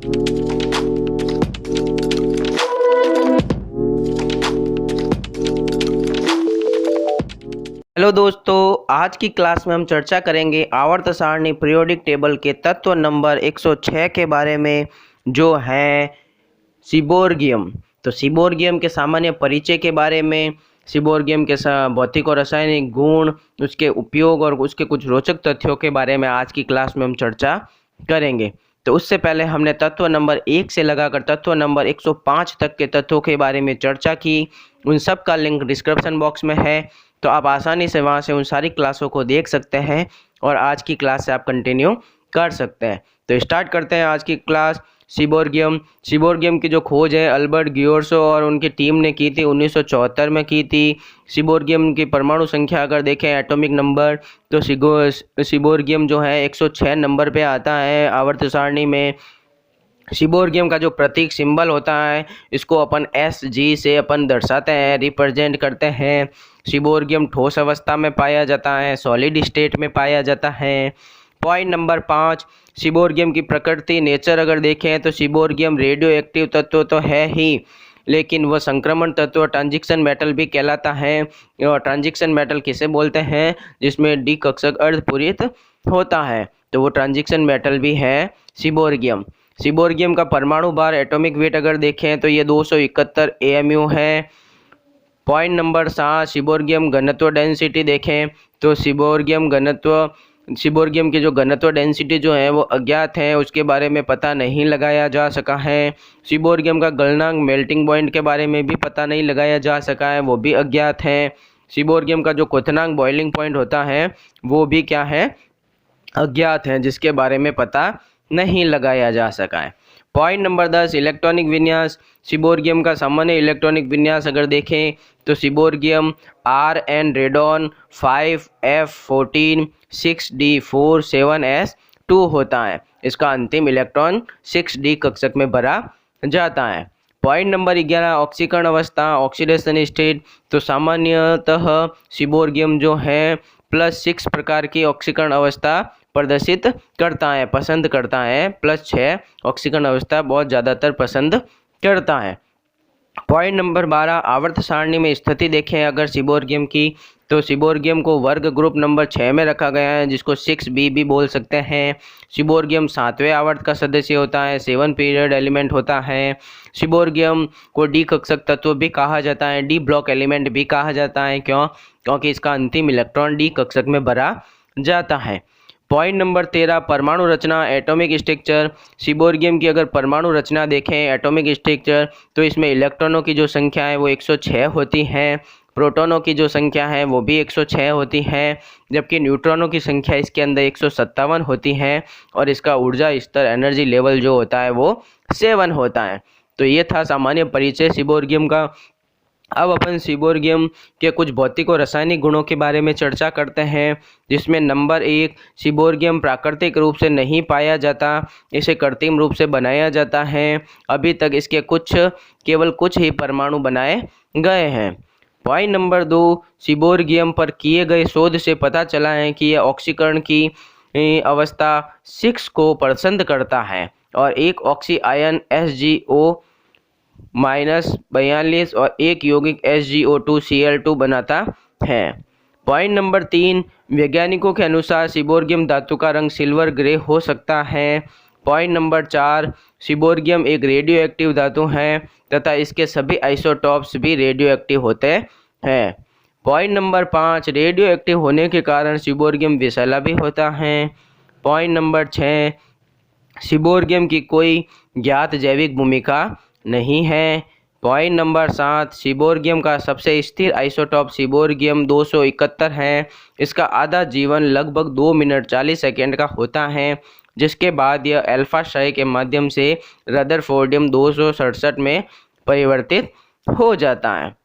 Hello दोस्तों, आज की क्लास में हम चर्चा करेंगे आवर्त सारणी पीरियोडिक टेबल के तत्व नंबर 106 के बारे में, जो है सीबोर्गियम। तो सीबोर्गियम के सामान्य परिचय के बारे में, सीबोर्गियम के भौतिक और रासायनिक गुण, उसके उपयोग और उसके कुछ रोचक तथ्यों के बारे में आज की क्लास में हम चर्चा करेंगे। तो उससे पहले हमने तत्व नंबर 1 से लगाकर तत्व नंबर 105 तक के तत्वों के बारे में चर्चा की। उन सब का लिंक डिस्क्रिप्शन बॉक्स में है, तो आप आसानी से वहां से उन सारी क्लासों को देख सकते हैं और आज की क्लास से आप कंटिन्यू कर सकते हैं। तो स्टार्ट करते हैं आज की क्लास। सीबोर्गियम की जो खोज है अल्बर्ट गियोर्सो और उनकी टीम ने की थी, 1974 में की थी। सीबोर्गियम की परमाणु संख्या अगर देखें एटॉमिक नंबर, तो सीबोर्गियम जो है 106 नंबर पे आता है आवर्त सारणी में। सीबोर्गियम का जो प्रतीक सिंबल होता है, इसको अपन SG से अपन दर्शाते हैं, रिप्रेजेंट करते हैं। सीबोर्गियम ठोस अवस्था में पाया जाता है, सॉलिड स्टेट में पाया जाता है। पॉइंट नंबर 5, सीबोर्गियम की प्रकृति नेचर अगर देखें तो सीबोर्गियम रेडियो एक्टिव तत्व तो है ही, लेकिन वह संक्रमण तत्व ट्रांजिशन मेटल भी कहलाता है। और ट्रांजिशन मेटल किसे बोलते हैं? जिसमें डी कक्षक अर्धपूरित होता है, तो वो ट्रांजिशन मेटल भी है सीबोर्गियम। सीबोर्गियम का परमाणु भार एटॉमिक वेट अगर देखें तो ये 271 AMU है। पॉइंट नंबर 7, सीबोर्गियम घनत्व डेंसिटी देखें तो सीबोर्गियम की जो घनत्व डेंसिटी जो है वो अज्ञात है, उसके बारे में पता नहीं लगाया जा सका है। सीबोर्गियम का गलनांक मेल्टिंग पॉइंट के बारे में भी पता नहीं लगाया जा सका है, वो भी अज्ञात है। सीबोर्गियम का जो क्वथनांक बॉइलिंग पॉइंट होता है वो भी क्या है? अज्ञात है, जिसके बारे में पता नहीं लगाया जा सका है। पॉइंट नंबर 10, इलेक्ट्रॉनिक विन्यास। सीबोर्गियम का सामान्य इलेक्ट्रॉनिक विन्यास अगर देखें तो सीबोर्गियम Rn radon 5f14 6d4 7s2 होता है। इसका अंतिम इलेक्ट्रॉन 6d कक्षक में भरा जाता है। पॉइंट नंबर 11, ऑक्सीकरण अवस्था, ऑक्सीडेशन स्टेट। तो सामान्यतः सीबोर्गियम जो है +6 प्रकार की ऑक्सीकरण अवस्था प्रदर्शित करता है, पसंद करता है। +6 ऑक्सीकरण अवस्था बहुत ज़्यादातर पसंद करता है। पॉइंट नंबर 12, आवर्त सारणी में स्थिति देखें अगर सीबोर्गियम की, तो सीबोर्गियम को वर्ग ग्रुप नंबर 6 में रखा गया है, जिसको 6B भी बोल सकते हैं। सीबोर्गियम 7वें आवर्त का सदस्य होता है, 7 पीरियड एलिमेंट होता है। सीबोर्गियम को डी कक्षक तत्व भी कहा जाता है, डी ब्लॉक एलिमेंट भी कहा जाता है। क्योंकि इसका अंतिम इलेक्ट्रॉन डी कक्षक में भरा जाता है। पॉइंट नंबर 13, परमाणु रचना, एटॉमिक स्ट्रक्चर। सीबोर्गियम की अगर परमाणु रचना देखें, एटॉमिक स्ट्रक्चर, तो इसमें इलेक्ट्रॉनों की जो संख्या है वो 106 होती है, प्रोटॉनों की जो संख्या है वो भी 106 होती है, जबकि न्यूट्रॉनों की संख्या इसके अंदर 157 होती है और इसका ऊर्जा स्तर एनर्जी लेवल जो होता है वो 7 होता है। तो ये था सामान्य परिचय सीबोर्गियम का। अब अपन सीबोर्गियम के कुछ भौतिक और रासायनिक गुणों के बारे में चर्चा करते हैं, जिसमें नंबर 1, सीबोर्गियम प्राकृतिक रूप से नहीं पाया जाता, इसे कृत्रिम रूप से बनाया जाता है। अभी तक इसके केवल कुछ ही परमाणु बनाए गए हैं। पॉइंट नंबर 2, सीबोर्गियम पर किए गए शोध से पता चला है कि यह ऑक्सीकरण की अवस्था 6 को पसंद करता है और एक ऑक्सी आयन SgO- 42 और एक यौगिक SgO2Cl2 बनाता है। पॉइंट नंबर 3, वैज्ञानिकों के अनुसार सीबोर्गियम धातु का रंग सिल्वर ग्रे हो सकता है। पॉइंट नंबर 4, सीबोर्गियम एक रेडियो एक्टिव धातु है तथा इसके सभी आइसोटॉप्स भी रेडियो एक्टिव होते हैं। पॉइंट नंबर 5, रेडियो एक्टिव होने के कारण सीबोर्गियम विषैला भी होता है। पॉइंट नंबर 6, सीबोर्गियम की कोई ज्ञात जैविक भूमिका नहीं है। पॉइंट नंबर 7, सीबोर्गियम का सबसे स्थिर आइसोटॉप सीबोर्गियम 271 है। इसका आधा जीवन लगभग 2 मिनट 40 सेकेंड का होता है, जिसके बाद यह अल्फा क्षय के माध्यम से रदरफोर्डियम 267 में परिवर्तित हो जाता है।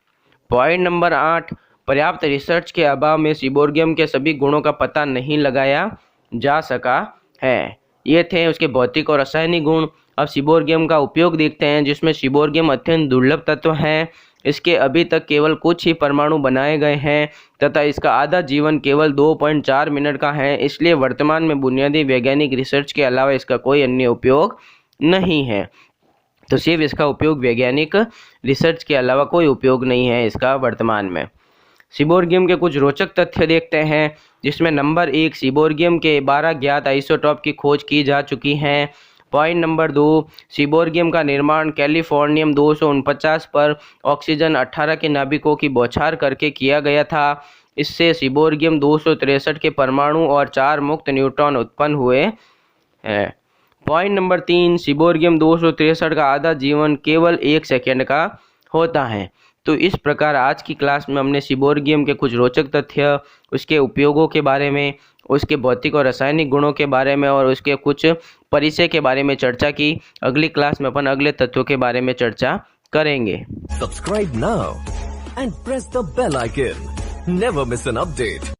पॉइंट नंबर 8, पर्याप्त रिसर्च के अभाव में सीबोर्गियम के सभी गुणों का पता नहीं लगाया जा सका है। ये थे उसके भौतिक और रासायनिक गुण। अब सीबोर्गियम का उपयोग देखते हैं, जिसमें सीबोर्गियम अत्यंत दुर्लभ तत्व है। इसके अभी तक केवल कुछ ही परमाणु बनाए गए हैं तथा इसका आधा जीवन केवल 2.4 मिनट का है। इसलिए वर्तमान में बुनियादी वैज्ञानिक रिसर्च के अलावा इसका कोई अन्य उपयोग नहीं है। तो सिर्फ इसका उपयोग वैज्ञानिक रिसर्च के अलावा कोई उपयोग नहीं है इसका वर्तमान में। सीबोर्गियम के कुछ रोचक तथ्य देखते हैं, जिसमें नंबर 1, सीबोर्गियम के 12 ज्ञात आइसोटॉप की खोज की जा चुकी है। पॉइंट नंबर 2, सीबोर्गियम का निर्माण कैलिफोर्नियम 249 पर ऑक्सीजन 18 के नाभिकों की बौछार करके किया गया था। इससे सीबोर्गियम 263 के परमाणु और 4 मुक्त न्यूट्रॉन उत्पन्न हुए हैं। पॉइंट नंबर 3, सीबोर्गियम 263 का आधा जीवन केवल 1 सेकेंड का होता है। तो इस प्रकार आज की क्लास में हमने सीबोर्गियम के कुछ रोचक तथ्य, उसके उपयोगों के बारे में, उसके भौतिक और रासायनिक गुणों के बारे में और उसके कुछ परिचय के बारे में चर्चा की। अगली क्लास में अपन अगले तथ्यों के बारे में चर्चा करेंगे। Subscribe now and press the bell icon. Never miss an update.